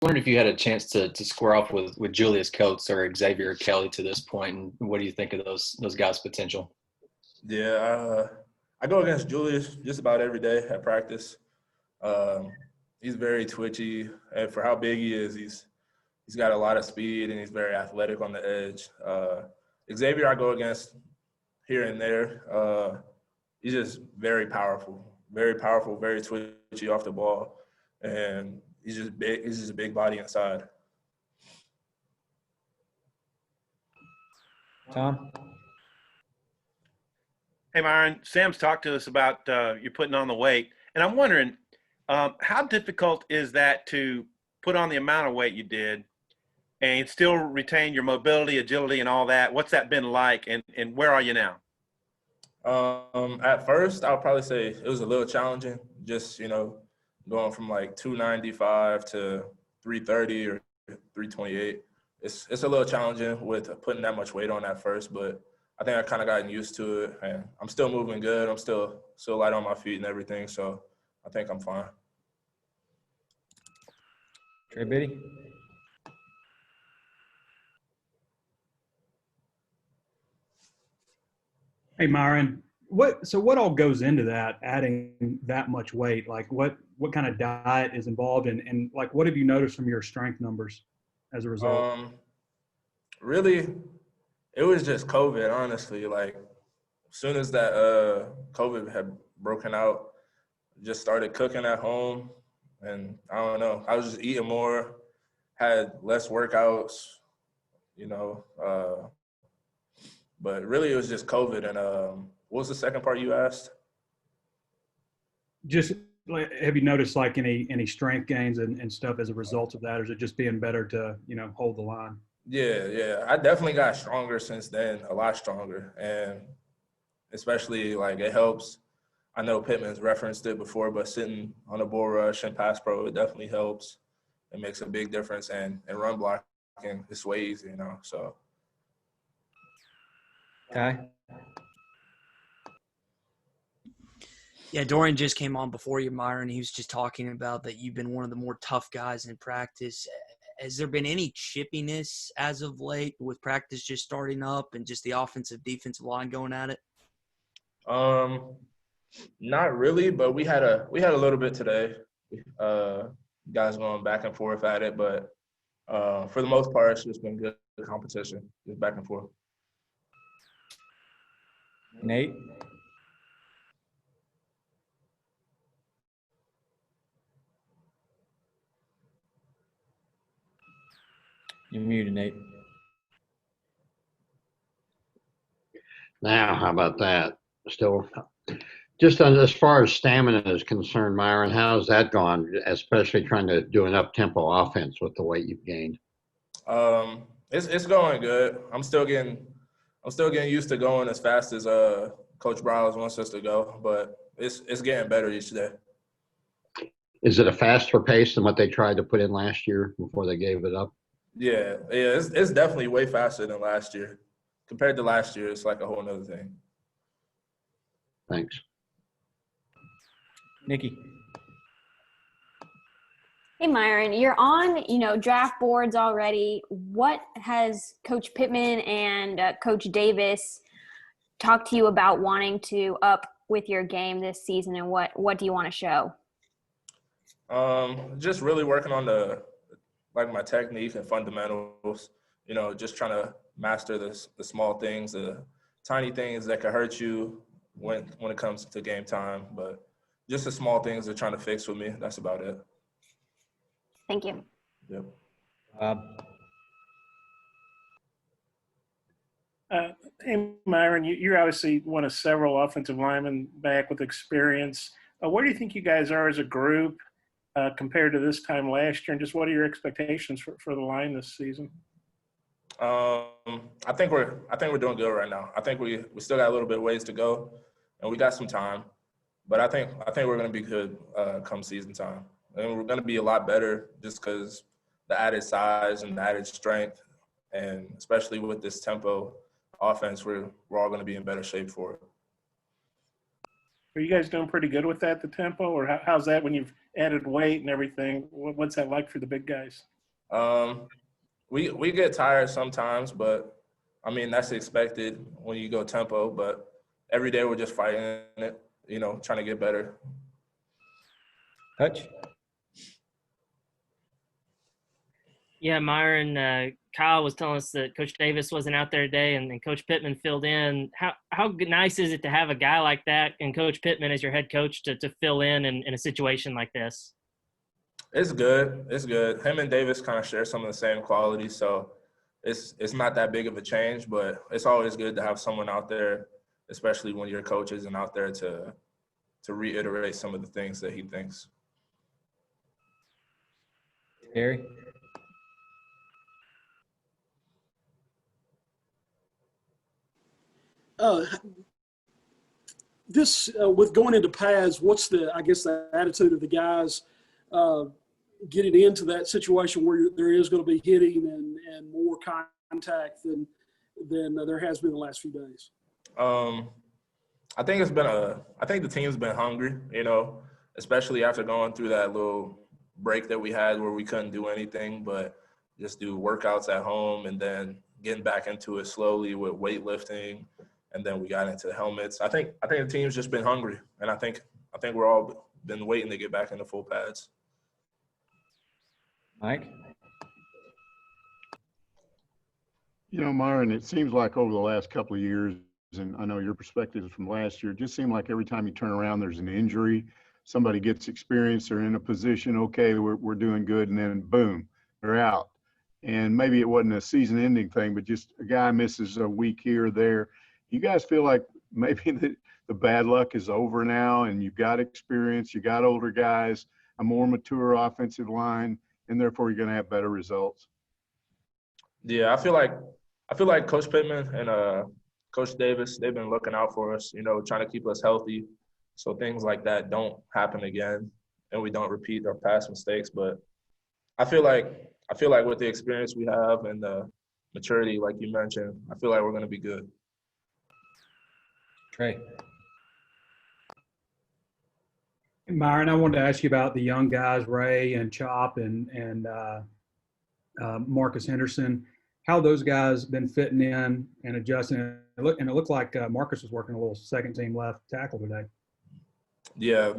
wondering if you had a chance to square off with Julius Coates or Xavier Kelly to this point, and what do you think of those guys' potential? Yeah, I go against Julius just about every day at practice. Um, he's very twitchy, and for how big he is, he's got a lot of speed and he's very athletic on the edge. Xavier, I go against here and there. He's just very powerful, very twitchy off the ball, and he's just big. He's just a big body inside. Tom? Hey, Myron, Sam's talked to us about you putting on the weight, and I'm wondering how difficult is that to put on the amount of weight you did and still retain your mobility, agility, and all that? What's that been like, and where are you now? At first, I'll probably say it was a little challenging, just, going from like 295 to 330 or 328. It's a little challenging with putting that much weight on at first, but I think I kind of gotten used to it, and I'm still moving good. I'm still light on my feet and everything, so I think I'm fine. Trey Biddy? Hey, Myron, what all goes into that, adding that much weight? Like what kind of diet is involved, and like what have you noticed from your strength numbers as a result? Really, it was just COVID, honestly. Like, as soon as that COVID had broken out, just started cooking at home, and I don't know, I was just eating more, had less workouts, but really it was just COVID. And what was the second part you asked? Just like, have you noticed like any strength gains and stuff as a result of that, or is it just being better to hold the line? Yeah, I definitely got stronger since then, a lot stronger, and especially like it helps. I know Pittman's referenced it before, but sitting on a bull rush and pass pro, it definitely helps. It makes a big difference, and run blocking, it's way easier, so. Ty? Yeah, Dorian just came on before you, Myron. He was just talking about that you've been one of the more tough guys in practice. Has there been any chippiness as of late with practice just starting up and just the offensive defensive line going at it? Not really, but we had a little bit today. Guys going back and forth at it, but for the most part, it's just been good competition, just back and forth. Nate? You're muted, Nate. Now, how about that? Still, just as far as stamina is concerned, Myron, how's that gone? Especially trying to do an up-tempo offense with the weight you've gained. It's going good. I'm still getting used to going as fast as Coach Browse wants us to go, but it's getting better each day. Is it a faster pace than what they tried to put in last year before they gave it up? Yeah, it's definitely way faster than last year. Compared to last year, it's like a whole nother thing. Thanks. Nikki? Hey, Myron, you're on, draft boards already. What has Coach Pittman and Coach Davis talked to you about wanting to up with your game this season, and what do you want to show? Just really working on my technique and fundamentals, just trying to master the small things, the tiny things that could hurt you when it comes to game time, but just the small things they're trying to fix with me. That's about it. Thank you. Yep. Hey, Myron, you're obviously one of several offensive linemen back with experience. Where do you think you guys are as a group compared to this time last year, and just what are your expectations for the line this season? I think we're doing good right now. I think we still got a little bit of ways to go, and we got some time, but I think we're going to be good come season time, and we're going to be a lot better just because the added size and the added strength, and especially with this tempo offense, we're all going to be in better shape for it. Are you guys doing pretty good with that, the tempo, or how's that when you've added weight and everything? What's that like for the big guys? We get tired sometimes, but I mean that's expected when you go tempo. But every day we're just fighting it, trying to get better. Hutch. Yeah, Myron, Kyle was telling us that Coach Davis wasn't out there today and Coach Pittman filled in. How nice is it to have a guy like that and Coach Pittman as your head coach to fill in a situation like this? It's good. It's good. Him and Davis kind of share some of the same qualities, so it's not that big of a change, but it's always good to have someone out there, especially when your coach isn't out there to reiterate some of the things that he thinks. Gary. This with going into pads, what's the attitude of the guys getting into that situation where there is going to be hitting and more contact than there has been the last few days? I think the team's been hungry, especially after going through that little break that we had where we couldn't do anything but just do workouts at home, and then getting back into it slowly with weightlifting, and then we got into helmets. I think the team's just been hungry, and I think we're all been waiting to get back into full pads. Mike. Myron, it seems like over the last couple of years, and I know your perspective is from last year, it just seemed like every time you turn around, there's an injury. Somebody gets experience or in a position, okay, we're doing good, and then boom, they're out. And maybe it wasn't a season-ending thing, but just a guy misses a week here or there. You guys feel like maybe the bad luck is over now, and you've got experience, you got older guys, a more mature offensive line, and therefore you're going to have better results? Yeah, I feel like Coach Pittman and Coach Davis, they've been looking out for us, trying to keep us healthy so things like that don't happen again and we don't repeat our past mistakes. But I feel like with the experience we have and the maturity, like you mentioned, I feel like we're going to be good. Trey. Myron, I wanted to ask you about the young guys, Ray and Chop and Marcus Henderson. How those guys been fitting in and adjusting? It looked like Marcus was working a little second team left tackle today. Yeah,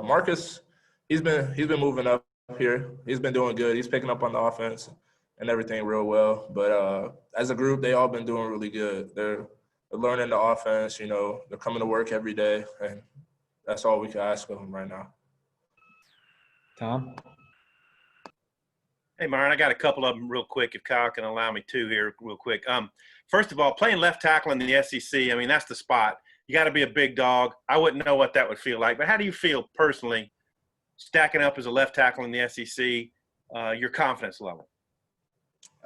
Marcus, he's been moving up here. He's been doing good. He's picking up on the offense and everything real well. But as a group, they all been doing really good. They're learning the offense. They're coming to work every day, and that's all we can ask of them right now. Tom. Hey, Myron, I got a couple of them real quick, if Kyle can allow me to here real quick. First of all, playing left tackle in the SEC, I mean, that's the spot. You got to be a big dog. I wouldn't know what that would feel like, but how do you feel personally stacking up as a left tackle in the SEC, your confidence level?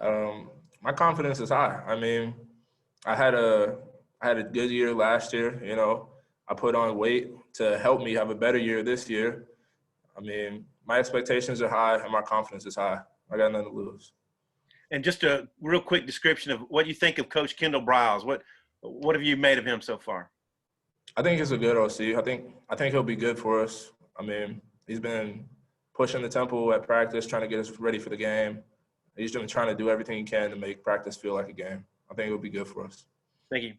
My confidence is high. I mean, I had a good year last year. I put on weight to help me have a better year this year. I mean, my expectations are high and my confidence is high. I got nothing to lose. And just a real quick description of what you think of Coach Kendall Briles. What have you made of him so far? I think he's a good OC. I think he'll be good for us. I mean, he's been pushing the tempo at practice, trying to get us ready for the game. He's been trying to do everything he can to make practice feel like a game. I think it'll be good for us. Thank you.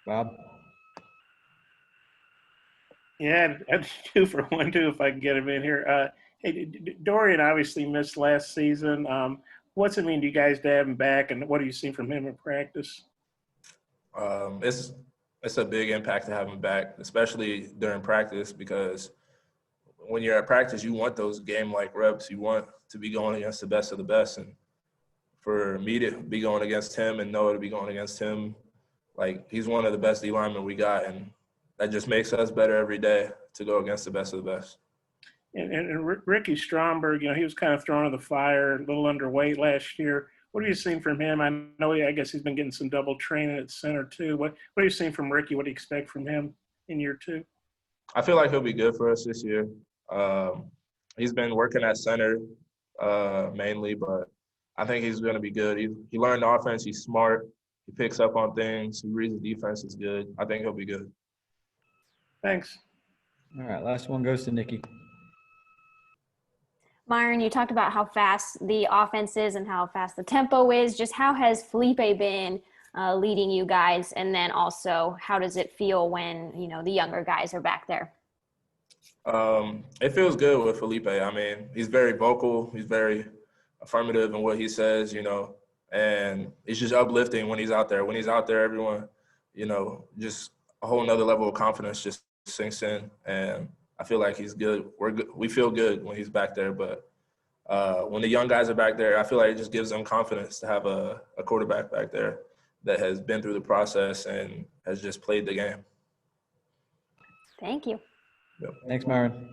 Bob? Yeah, I'd 2 for 1 too if I can get him in here. Hey, Dorian obviously missed last season. What's it mean to you guys to have him back, and what do you see from him in practice? It's a big impact to have him back, especially during practice, because when you're at practice, you want those game-like reps. You want to be going against the best of the best. And for me to be going against him and Noah to be going against him, like, he's one of the best D linemen we got, and that just makes us better every day to go against the best of the best. And Ricky Stromberg, he was kind of thrown to the fire, a little underweight last year. What have you seen from him? I guess he's been getting some double training at center too. What have you seen from Ricky? What do you expect from him in year 2? I feel like he'll be good for us this year. He's been working at center mainly, but I think he's going to be good. He learned the offense. He's smart. He picks up on things. He reads the defense is good. I think he'll be good. Thanks. All right, last one goes to Nikki. Myron, you talked about how fast the offense is and how fast the tempo is. Just how has Felipe been leading you guys? And then also, how does it feel when, the younger guys are back there? It feels good with Felipe. I mean, he's very vocal. He's very affirmative in what he says, and it's just uplifting when he's out there. When he's out there, everyone, just a whole nother level of confidence just sinks in. And I feel like he's good. We're good. We feel good when he's back there. But when the young guys are back there, I feel like it just gives them confidence to have a quarterback back there that has been through the process and has just played the game. Thank you. Thanks, Myron.